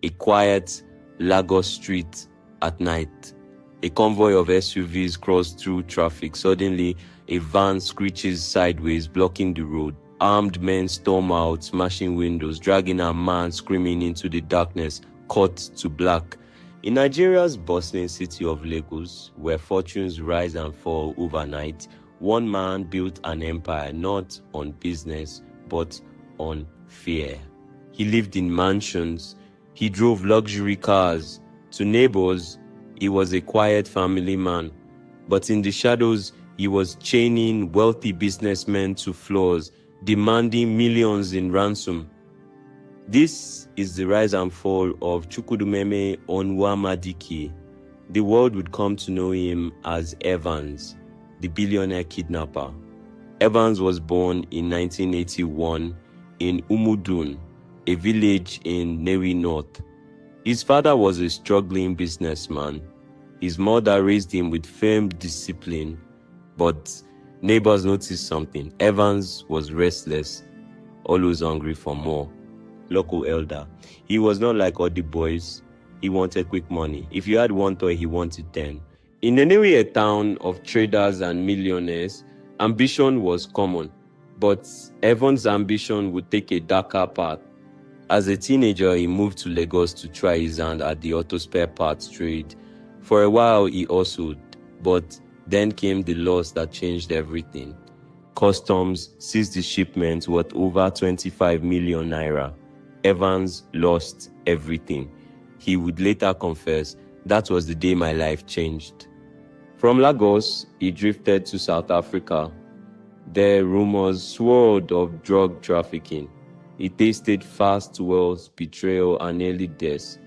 A quiet Lagos street at night. A convoy of SUVs crossed through traffic. Suddenly, a van screeches sideways, blocking the road. Armed men storm out, smashing windows, dragging a man screaming into the darkness, cut to black. In Nigeria's bustling city of Lagos, where fortunes rise and fall overnight, one man built an empire not on business, but on fear. He lived in mansions. He drove luxury cars. To neighbors, he was a quiet family man. But in the shadows, he was chaining wealthy businessmen to floors, demanding millions in ransom. This is the rise and fall of Chukwudumeme Onwuamadike. The world would come to know him as Evans, the billionaire kidnapper. Evans was born in 1981 in Umudun, a village in Newi North. His father was a struggling businessman. His mother raised him with firm discipline, but neighbors noticed something. Evans was restless, always hungry for more. Local elder. He was not like other boys. He wanted quick money. If you had one toy, he wanted 10. In Newi, a town of traders and millionaires, ambition was common, but Evans' ambition would take a darker path. As a teenager, he moved to Lagos to try his hand at the auto spare parts trade. For a while, he hustled, but then came the loss that changed everything. Customs seized the shipment worth over 25 million naira. Evans lost everything. He would later confess, "That was the day my life changed." From Lagos, he drifted to South Africa. There, rumors swirled of drug trafficking. He tasted fast wealth, betrayal, and early death.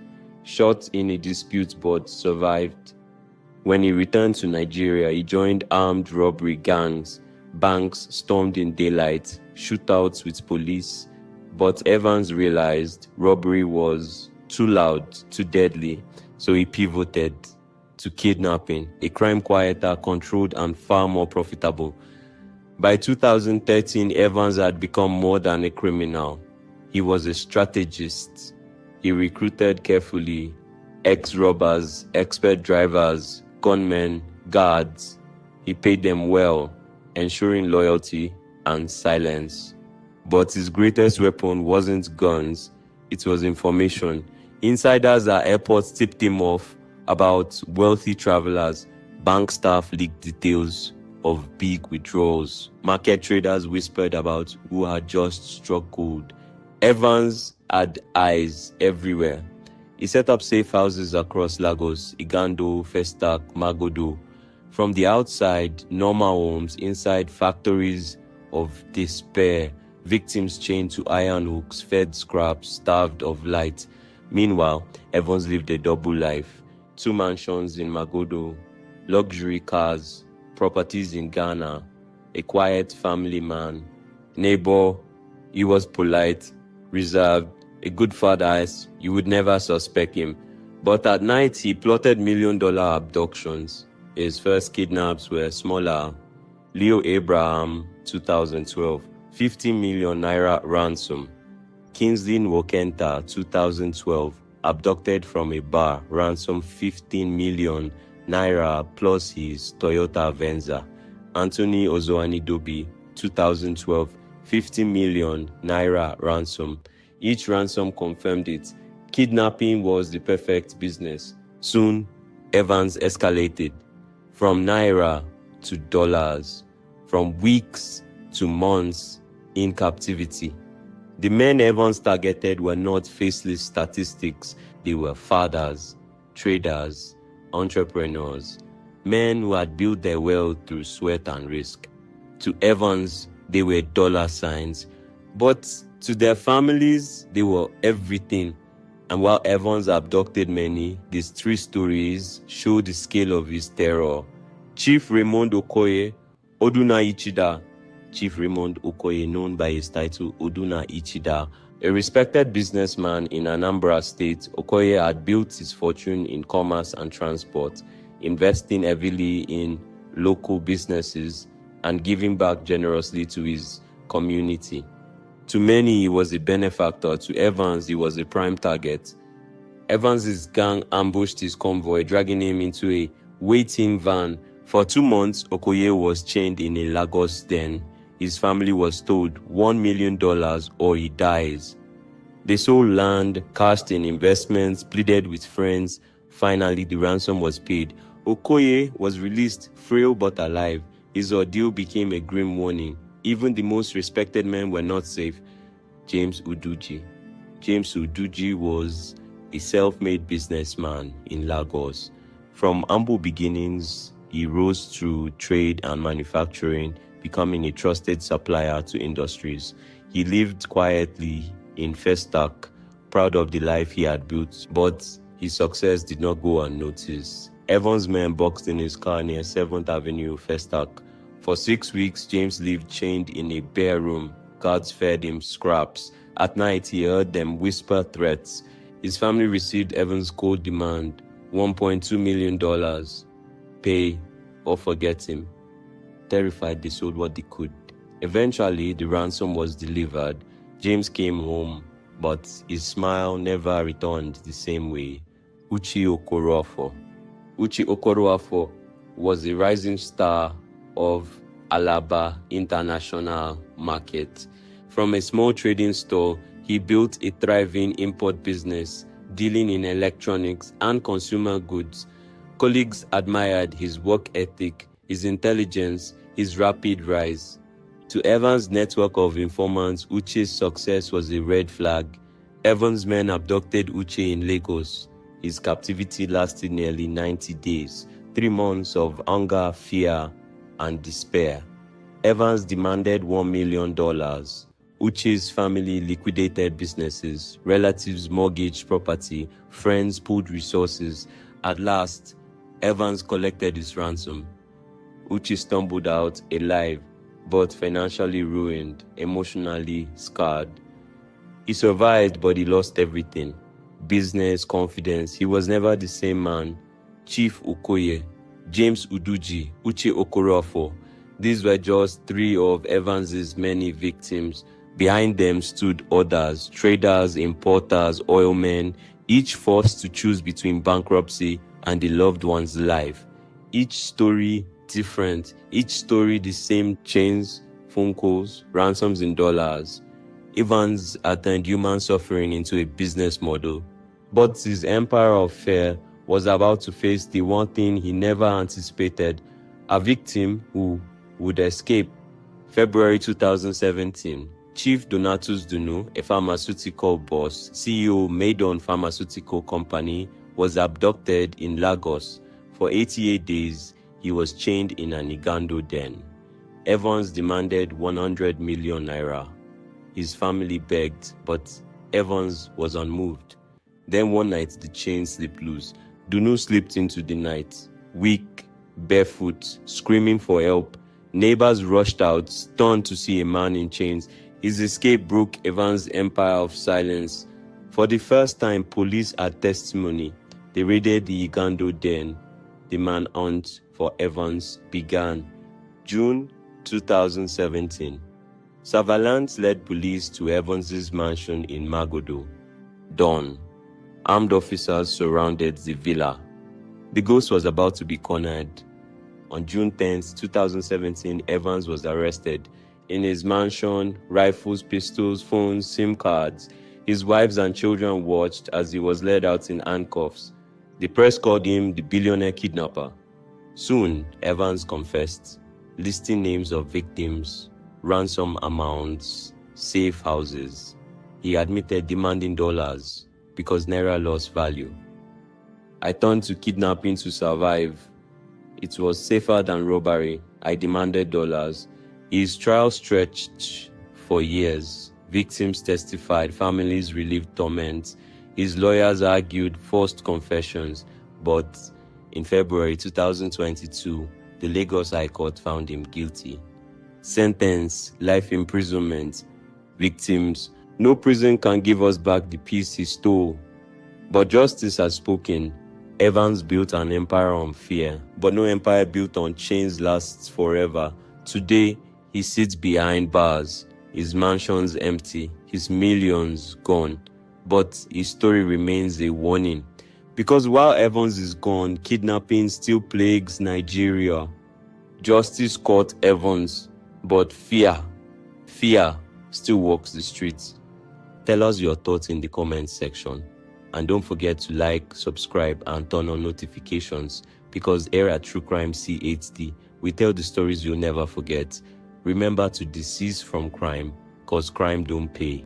Shot in a dispute but survived. When he returned to Nigeria, he joined armed robbery gangs. Banks stormed in daylight, shootouts with police. But Evans realized robbery was too loud, too deadly, so he pivoted to kidnapping, a crime quieter, controlled, and far more profitable. By 2013, Evans had become more than a criminal. He was a strategist. He recruited carefully ex-robbers, expert drivers, gunmen, guards. He paid them well, ensuring loyalty and silence. But his greatest weapon wasn't guns, it was information. Insiders at airports tipped him off about wealthy travelers. Bank staff leaked details of big withdrawals. Market traders whispered about who had just struck gold. Evans had eyes everywhere. He set up safe houses across Lagos, Igando, Festac, Magodo. From the outside, normal homes, inside factories of despair, victims chained to iron hooks, fed scraps, starved of light. Meanwhile, Evans lived a double life. 2 mansions in Magodo, luxury cars, properties in Ghana, a quiet family man. Neighbor, he was polite, reserved, a good father as you would never suspect him. But at night, he plotted million-dollar abductions. His first kidnaps were smaller. Leo Abraham, 2012, 50 million naira ransom. Kingsley Nwokenta, 2012, abducted from a bar, ransom 15 million naira plus his Toyota Venza. Anthony Ozoanidobi, 2012, 50 million naira ransom. Each ransom confirmed it. Kidnapping was the perfect business. Soon, Evans escalated from naira to dollars, from weeks to months in captivity. The men Evans targeted were not faceless statistics. They were fathers, traders, entrepreneurs, men who had built their wealth through sweat and risk. To Evans, they were dollar signs, but to their families, they were everything. And while Evans abducted many, these 3 stories show the scale of his terror. Chief Raymond Okoye, Oduna Ichida. Chief Raymond Okoye, known by his title Oduna Ichida, a respected businessman in Anambra State. Okoye had built his fortune in commerce and transport, investing heavily in local businesses and giving back generously to his community. To many, he was a benefactor. To Evans, he was a prime target. Evans's gang ambushed his convoy, dragging him into a waiting van. For 2 months, Okoye was chained in a Lagos den. His family was told $1 million or he dies. They sold land, cashed in investments, pleaded with friends. Finally, the ransom was paid. Okoye was released, frail but alive. His ordeal became a grim warning. Even the most respected men were not safe. James Uduji. James Uduji was a self-made businessman in Lagos. From humble beginnings, he rose through trade and manufacturing, becoming a trusted supplier to industries. He lived quietly in Festac, proud of the life he had built, but his success did not go unnoticed. Evans' men boxed in his car near 7th Avenue, Festac. For 6 weeks, James lived chained in a bare room. Guards fed him scraps. At night, he heard them whisper threats. His family received Evans' cold demand, $1.2 million. Pay or forget him. Terrified, they sold what they could. Eventually, the ransom was delivered. James came home, but his smile never returned the same way. Uche Okorafor. Uche Okorafor was a rising star of Alaba International Market. From a small trading store, he built a thriving import business, dealing in electronics and consumer goods. Colleagues admired his work ethic, his intelligence, his rapid rise. To Evans' network of informants, Uche's success was a red flag. Evans' men abducted Uche in Lagos. His captivity lasted nearly 90 days, 3 months of hunger, fear, and despair. Evans demanded $1 million. Uche's family liquidated businesses, relatives mortgaged property, friends pooled resources. At last, Evans collected his ransom. Uche stumbled out alive, but financially ruined, emotionally scarred. He survived, but he lost everything. Business, confidence. He was never the same man. Chief Okoye, James Uduji, Uche Okorafor. These were just 3 of Evans's many victims. Behind them stood others, traders, importers, oilmen, each forced to choose between bankruptcy and the loved one's life. Each story different, each story the same: chains, phone calls, ransoms in dollars. Evans turned human suffering into a business model. But his empire of fear was about to face the one thing he never anticipated: a victim who would escape. February 2017, Chief Donatus Dunu, a pharmaceutical boss, CEO Maidon Pharmaceutical Company, was abducted in Lagos. For 88 days, he was chained in an Igando den. Evans demanded 100 million naira. His family begged, but Evans was unmoved. Then one night, the chain slipped loose. Dunu slipped into the night, weak, barefoot, screaming for help. Neighbors rushed out, stunned to see a man in chains. His escape broke Evans' empire of silence. For the first time, police had testimony. They raided the Igando den. The manhunt for Evans began. June 2017. Surveillance led police to Evans' mansion in Magodo. Dawn. Armed officers surrounded the villa. The ghost was about to be cornered. On June 10, 2017, Evans was arrested. In his mansion, rifles, pistols, phones, SIM cards. His wives and children watched as he was led out in handcuffs. The press called him the Billionaire Kidnapper. Soon, Evans confessed, listing names of victims, ransom amounts, safe houses. He admitted demanding dollars because naira lost value. I turned to kidnapping to survive. It was safer than robbery. I demanded dollars. His trial stretched for years. Victims testified, families relieved torment. His lawyers argued, forced confessions. But in February 2022, the Lagos High Court found him guilty. Sentence: life imprisonment. Victims: no prison can give us back the peace he stole. But justice has spoken. Evans built an empire on fear, but no empire built on chains lasts forever. Today, he sits behind bars, his mansion's empty, his millions gone. but his story remains a warning. Because while Evans is gone, kidnapping still plagues Nigeria. Justice caught Evans, but fear still walks the streets. Tell us your thoughts in the comments section. And don't forget to like, subscribe, and turn on notifications, because here at True Crime C8D, we tell the stories you'll never forget. Remember to desist from crime, cause crime don't pay.